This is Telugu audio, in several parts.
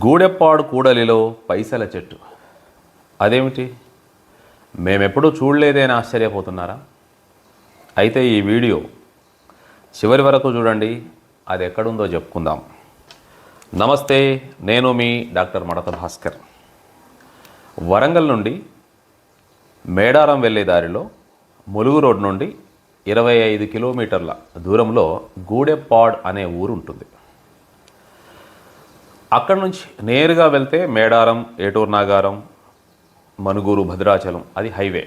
గూడెప్పాడు కూడలిలో పైసల చెట్టు. అదేమిటి, మేమెప్పుడూ చూడలేదేని ఆశ్చర్యపోతున్నారా? అయితే ఈ వీడియో చివరి వరకు చూడండి, అది ఎక్కడుందో చెప్పుకుందాం. నమస్తే, నేను మీ డాక్టర్ మడత భాస్కర్. వరంగల్ నుండి మేడారం వెళ్ళే దారిలో ములుగు రోడ్ నుండి 25 కిలోమీటర్ల దూరంలో గూడెప్పాడ్ అనే ఊరు ఉంటుంది. అక్కడి నుంచి నేరుగా వెళ్తే మేడారం, ఏటూరు నాగారం, మనుగూరు, భద్రాచలం, అది హైవే.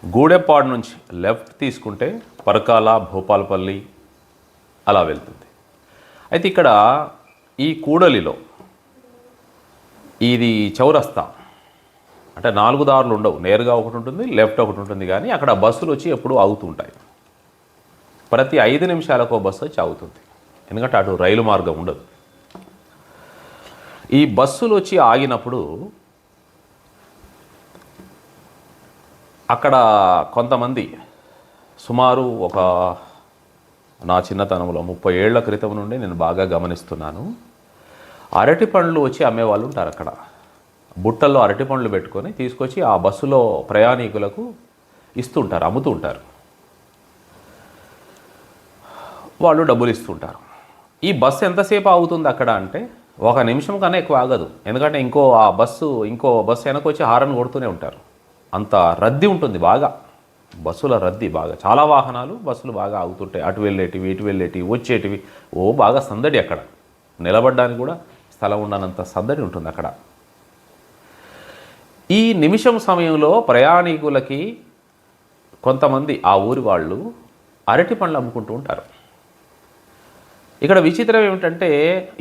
గూడెప్పాడ్ నుంచి లెఫ్ట్ తీసుకుంటే పరకాల, భూపాలపల్లి అలా వెళ్తుంది. అయితే ఇక్కడ ఈ కూడలిలో ఇది చౌరస్తా, అంటే 4 దారులు ఉండవు, నేరుగా ఒకటి ఉంటుంది, లెఫ్ట్ ఒకటి ఉంటుంది. కానీ అక్కడ బస్సులు వచ్చి ఎప్పుడూ ఆగుతుంటాయి. ప్రతి 5 నిమిషాలకు బస్సు వచ్చి ఆగుతుంది, ఎందుకంటే అటు రైలు మార్గం ఉండదు. ఈ బస్సులు వచ్చి ఆగినప్పుడు అక్కడ కొంతమంది, సుమారు నా చిన్నతనంలో 30 ఏళ్ల క్రితం నుండి నేను బాగా గమనిస్తున్నాను, అరటి పండ్లు వచ్చి అమ్మేవాళ్ళు ఉంటారు. అక్కడ బుట్టల్లో అరటి పండ్లు పెట్టుకొని తీసుకొచ్చి ఆ బస్సులో ప్రయాణికులకు ఇస్తుంటారు, అమ్ముతుంటారు. వాళ్ళు డబ్బులు ఇస్తుంటారు. ఈ బస్సు ఎంతసేపు ఆగుతుంది అక్కడ అంటే 1 నిమిషం కన్నా ఎక్కువ ఆగదు. ఎందుకంటే ఇంకో బస్సు వెనకొచ్చి హారన్ కొడుతూనే ఉంటారు. అంత రద్దీ ఉంటుంది, బాగా బస్సుల రద్దీ బాగా. చాలా వాహనాలు, బస్సులు బాగా ఆగుతుంటాయి. అటు వెళ్ళేటివి, ఇటు వెళ్ళేటివి, వచ్చేటివి. బాగా సందడి. అక్కడ నిలబడడానికి కూడా స్థలం ఉండనంత సందడి ఉంటుంది అక్కడ. ఈ నిమిషం సమయంలో ప్రయాణికులకి కొంతమంది ఆ ఊరి వాళ్ళు అరటి పండ్లు అమ్ముకుంటూ ఉంటారు. ఇక్కడ విచిత్రం ఏమిటంటే,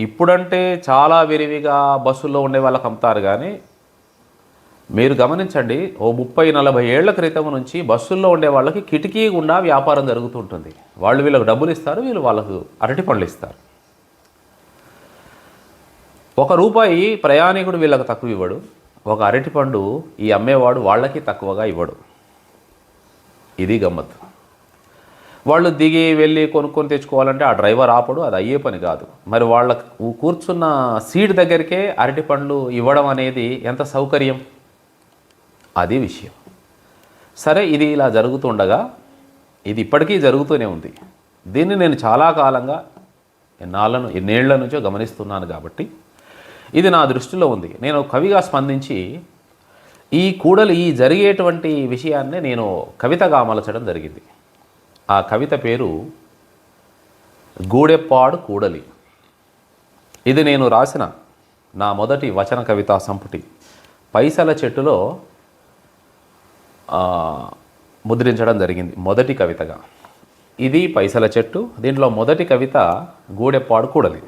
ఇప్పుడంటే చాలా విరివిగా బస్సుల్లో ఉండే వాళ్ళకి అమ్ముతారు. కానీ మీరు గమనించండి, 30-40 ఏళ్ల క్రితం నుంచి బస్సుల్లో ఉండే వాళ్ళకి కిటికీ గుండా వ్యాపారం జరుగుతుంటుంది. వాళ్ళు వీళ్ళకి డబ్బులు ఇస్తారు, వీళ్ళు వాళ్ళకు అరటి పండ్లు ఇస్తారు. ₹1 ప్రయాణికుడు వీళ్ళకి తక్కువ ఇవ్వడు, ఒక అరటిపండు ఈ అమ్మేవాడు వాళ్ళకి తక్కువగా ఇవ్వడు. ఇది గమ్మత్తు. వాళ్ళు దిగి వెళ్ళి కొనుక్కొని తెచ్చుకోవాలంటే ఆ డ్రైవర్ ఆపడు, అది అయ్యే పని కాదు. మరి వాళ్ళకు కూర్చున్న సీట్ దగ్గరికే అరటిపండ్లు ఇవ్వడం అనేది ఎంత సౌకర్యం, అది విషయం. సరే, ఇది ఇలా జరుగుతుండగా, ఇది ఇప్పటికీ జరుగుతూనే ఉంది. దీన్ని నేను చాలా కాలంగా, ఎన్నేళ్ల నుంచో గమనిస్తున్నాను. కాబట్టి ఇది నా దృష్టిలో ఉంది. నేను కవిగా స్పందించి ఈ జరిగేటువంటి విషయాన్ని నేను కవితగా మలచడం జరిగింది. ఆ కవిత పేరు గూడెప్పాడు కూడలి. ఇది నేను రాసిన నా మొదటి వచన కవితా సంపుటి పైసల చెట్టులో ముద్రించడం జరిగింది, మొదటి కవితగా. ఇది పైసల చెట్టు. దీంట్లో మొదటి కవిత గూడెప్పాడు కూడలి.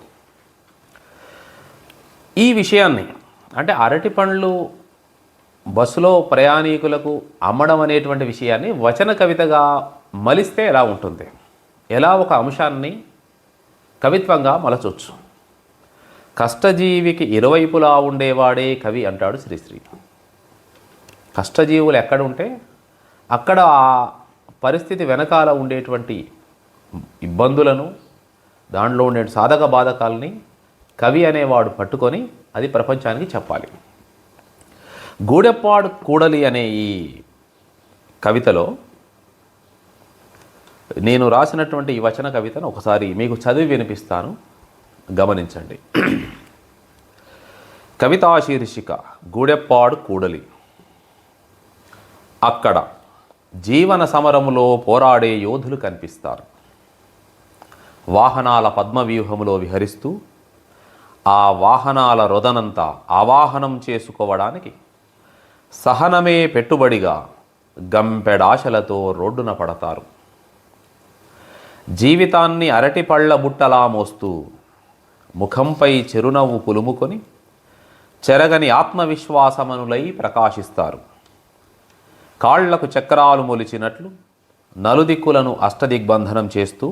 ఈ విషయాన్ని, అంటే అరటి పండ్లు బస్సులో ప్రయాణికులకు అమ్మడం అనేటువంటి విషయాన్ని వచన కవితగా మలిస్తే ఎలా ఉంటుంది, ఎలా ఒక అంశాన్ని కవిత్వంగా మలచొచ్చు. కష్టజీవికి ఇరువైపులా ఉండేవాడే కవి అంటాడు శ్రీశ్రీ. కష్టజీవులు ఎక్కడ ఉంటే అక్కడ ఆ పరిస్థితి వెనకాల ఉండేటువంటి ఇబ్బందులను, దాంట్లో ఉండే సాధక బాధకాలని కవి అనేవాడు పట్టుకొని అది ప్రపంచానికి చెప్పాలి. గూడెప్పాడు కూడలి అనే ఈ కవితలో నేను రాసినటువంటి ఈ వచన కవితను ఒకసారి మీకు చదివి వినిపిస్తాను, గమనించండి. కవితా శీర్షిక గూడెప్పాడు కూడలి. అక్కడ జీవన సమరములో పోరాడే యోధులు కనిపిస్తారు. వాహనాల పద్మవ్యూహములో విహరిస్తూ ఆ వాహనాల రొదనంతా ఆవాహనం చేసుకోవడానికి సహనమే పెట్టుబడిగా గంపెడాశలతో రోడ్డున పడతారు. జీవితాన్ని అరటి పళ్ళ బుట్టలా మోస్తూ ముఖంపై చిరునవ్వు పులుముకొని చెరగని ఆత్మవిశ్వాసమనులై ప్రకాశిస్తారు. కాళ్లకు చక్రాలు మొలిచినట్లు నలుదిక్కులను అష్టదిగ్బంధనం చేస్తూ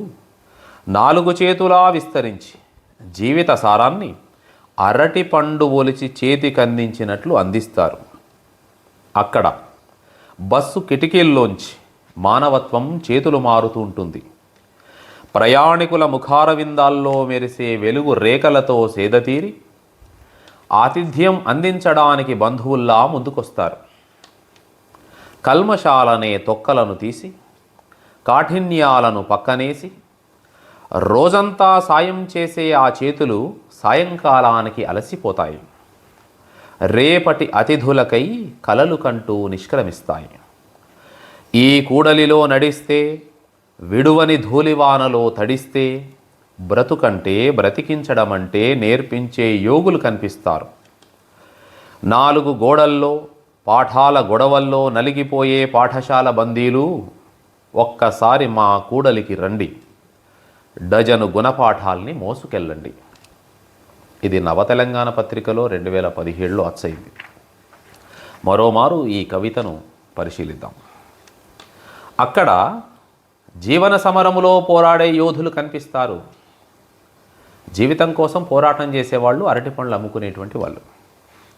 4 చేతులా విస్తరించి జీవిత సారాన్ని అరటి పండు ఒలిచి చేతికందించినట్లు అందిస్తారు. అక్కడ బస్సు కిటికీల్లోంచి మానవత్వం చేతులు మారుతూ ఉంటుంది. ప్రయాణికుల ముఖార విందాల్లో మెరిసే వెలుగు రేఖలతో సేదతీరి ఆతిథ్యం అందించడానికి బంధువుల్లా ముందుకొస్తారు. కల్మషాలనే తొక్కలను తీసి కాఠిన్యాలను పక్కనేసి రోజంతా సాయం చేసే ఆ చేతులు సాయంకాలానికి అలసిపోతాయి. రేపటి అతిథులకై కలలు కంటూ నిష్క్రమిస్తాయి. ఈ కూడలిలో నడిస్తే, విడువని ధూళివానలో తడిస్తే, బ్రతుకంటే బ్రతికించడమంటే నేర్పించే యోగులు కనిపిస్తారు. 4 గోడల్లో పాఠాల గొడవల్లో నలిగిపోయే పాఠశాల బందీలు ఒక్కసారి మా కూడలికి రండి, డజను గుణపాఠాల్ని మోసుకెళ్ళండి. ఇది నవతెలంగాణ పత్రికలో 2017లో అచ్చయింది. మరోమారు ఈ కవితను పరిశీలిద్దాం. అక్కడ జీవన సమరములో పోరాడే యోధులు కనిపిస్తారు. జీవితం కోసం పోరాటం చేసేవాళ్ళు, అరటిపండ్లు అమ్ముకునేటువంటి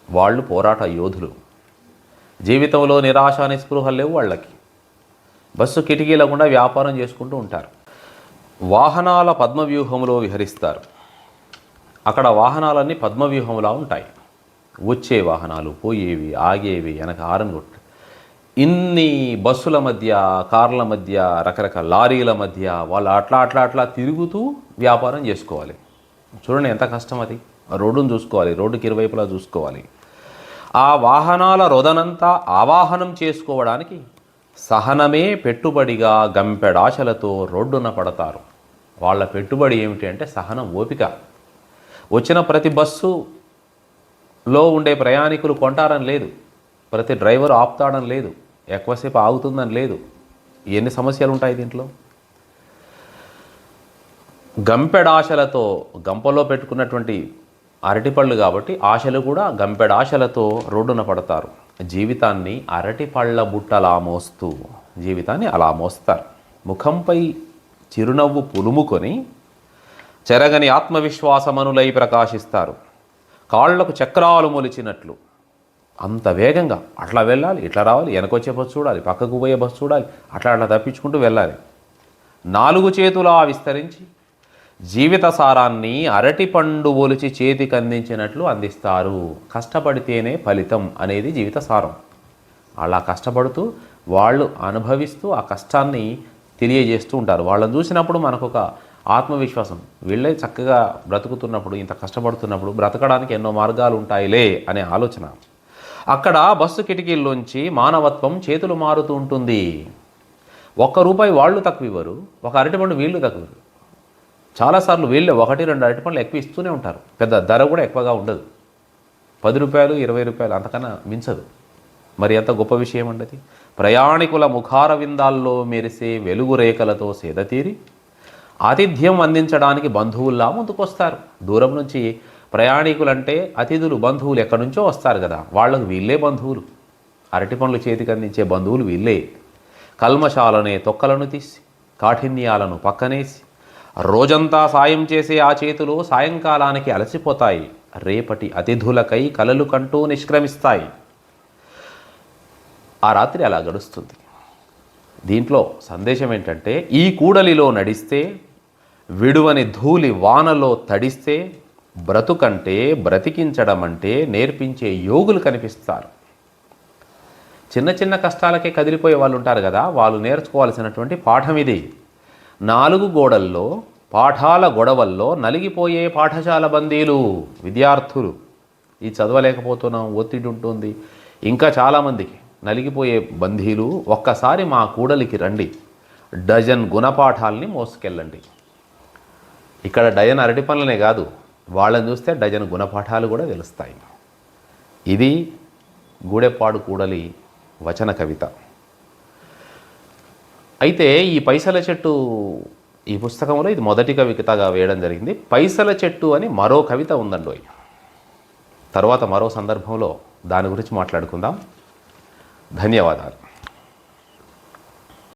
వాళ్ళు పోరాట యోధులు. జీవితంలో నిరాశ నిస్పృహలు లేవు వాళ్ళకి. బస్సు కిటికీల గుండా వ్యాపారం చేసుకుంటూ ఉంటారు. వాహనాల పద్మవ్యూహంలో విహరిస్తారు. అక్కడ వాహనాలన్నీ పద్మవ్యూహంలా ఉంటాయి. వచ్చే వాహనాలు, పోయేవి, ఆగేవి, వెనక హారన్ కొట్టు, ఇన్ని బస్సుల మధ్య, కార్ల మధ్య, రకరకాల లారీల మధ్య వాళ్ళు అట్లా తిరుగుతూ వ్యాపారం చేసుకోవాలి. చూడండి ఎంత కష్టం అది. రోడ్డును చూసుకోవాలి, రోడ్డుకి ఇరువైపులా చూసుకోవాలి. ఆ వాహనాల రొదనంతా ఆవాహనం చేసుకోవడానికి సహనమే పెట్టుబడిగా గంపెడాశలతో రోడ్డున పడతారు. వాళ్ళ పెట్టుబడి ఏమిటి అంటే సహనం, ఓపిక. వచ్చిన ప్రతి బస్సులో ఉండే ప్రయాణికులు కొంటారని లేదు, ప్రతి డ్రైవర్ ఆపుతాడని లేదు, ఎక్కువసేపు ఆగుతుందని లేదు. ఎన్ని సమస్యలు ఉంటాయి దీంట్లో. గంపెడాశలతో, గంపలో పెట్టుకున్నటువంటి అరటిపళ్ళు కాబట్టి ఆశలు కూడా గంపెడాశలతో రోడ్డున పడతారు. జీవితాన్ని అరటిపళ్ళ బుట్టలా మోస్తూ జీవితాన్ని అలా మోస్తారు. ముఖంపై చిరునవ్వు పులుముకొని చెరగని ఆత్మవిశ్వాసమనులై ప్రకాశిస్తారు. కాళ్లకు చక్రాలు మొలిచినట్లు అంత వేగంగా అట్లా వెళ్ళాలి, ఇట్లా రావాలి, వెనకొచ్చే బస్సు చూడాలి, పక్కకు పోయే బస్సు చూడాలి, అట్లా తప్పించుకుంటూ వెళ్ళాలి. 4 చేతులా విస్తరించి జీవిత సారాన్ని అరటిపండు ఒలిచి చేతికి అందించినట్లు అందిస్తారు. కష్టపడితేనే ఫలితం అనేది జీవిత సారం. అలా కష్టపడుతూ వాళ్ళు అనుభవిస్తూ ఆ కష్టాన్ని తెలియజేస్తూ ఉంటారు. వాళ్ళని చూసినప్పుడు మనకు ఒక ఆత్మవిశ్వాసం, వీళ్ళే చక్కగా బ్రతుకుతున్నప్పుడు, ఇంత కష్టపడుతున్నప్పుడు బ్రతకడానికి ఎన్నో మార్గాలు ఉంటాయిలే అనే ఆలోచన. అక్కడ బస్సు కిటికీల్లోంచి మానవత్వం చేతులు మారుతూ ఉంటుంది. ₹1 వాళ్ళు తక్కువ ఇవ్వరు, ఒక అరటిపండు వీళ్ళు తక్కువ. చాలాసార్లు వీళ్ళే 1-2 అరటిపండ్లు ఎక్కువ ఇస్తూనే ఉంటారు. పెద్ద ధర కూడా ఎక్కువగా ఉండదు. ₹10, ₹20 అంతకన్నా మించదు. మరి ఎంత గొప్ప విషయం ఉండదు. ప్రయాణికుల ముఖార విందాల్లో మెరిసే వెలుగు రేఖలతో సేదతీరి ఆతిథ్యం అందించడానికి బంధువుల్లా ముందుకొస్తారు. దూరం నుంచి ప్రయాణికులంటే అతిథులు, బంధువులు ఎక్కడి నుంచో వస్తారు కదా, వాళ్ళకు వీళ్ళే బంధువులు. అరటిపండ్లు చేతికి అందించే బంధువులు వీళ్ళే. కల్మషాలనే తొక్కలను తీసి కాఠిన్యాలను పక్కనేసి రోజంతా సాయం చేసే ఆ చేతులు సాయంకాలానికి అలసిపోతాయి. రేపటి అతిథులకై కలలు కంటూ నిష్క్రమిస్తాయి. ఆ రాత్రి అలా గడుస్తుంది. దీంట్లో సందేశం ఏంటంటే, ఈ కూడలిలో నడిస్తే, విడువని ధూళి వానలో తడిస్తే, బ్రతుకంటే బ్రతికించడం అంటే నేర్పించే యోగులు కనిపిస్తారు. చిన్న చిన్న కష్టాలకే కదిలిపోయే వాళ్ళు ఉంటారు కదా, వాళ్ళు నేర్చుకోవాల్సినటువంటి పాఠం ఇది. 4 గోడల్లో పాఠాల గొడవల్లో నలిగిపోయే పాఠశాల బందీలు విద్యార్థులు. ఈ చదవలేకపోతున్నాం, ఒత్తిడి ఉంటుంది, ఇంకా చాలామందికి నలిగిపోయే బందీలు ఒక్కసారి మా కూడలికి రండి, డజన్ గుణపాఠాలని మోసుకెళ్ళండి. ఇక్కడ డజన్ అరటిపనులనే కాదు, వాళ్ళని చూస్తే డజన్ గుణపాఠాలు కూడా తెలుస్తాయి. ఇది గూడెప్పాడు కూడలి వచన కవిత. అయితే ఈ పైసల చెట్టు, ఈ పుస్తకంలో ఇది మొదటి కవితగా వేయడం జరిగింది. పైసల చెట్టు అని మరో కవిత ఉందండి. తర్వాత మరో సందర్భంలో దాని గురించి మాట్లాడుకుందాం. ధన్యవాదాలు.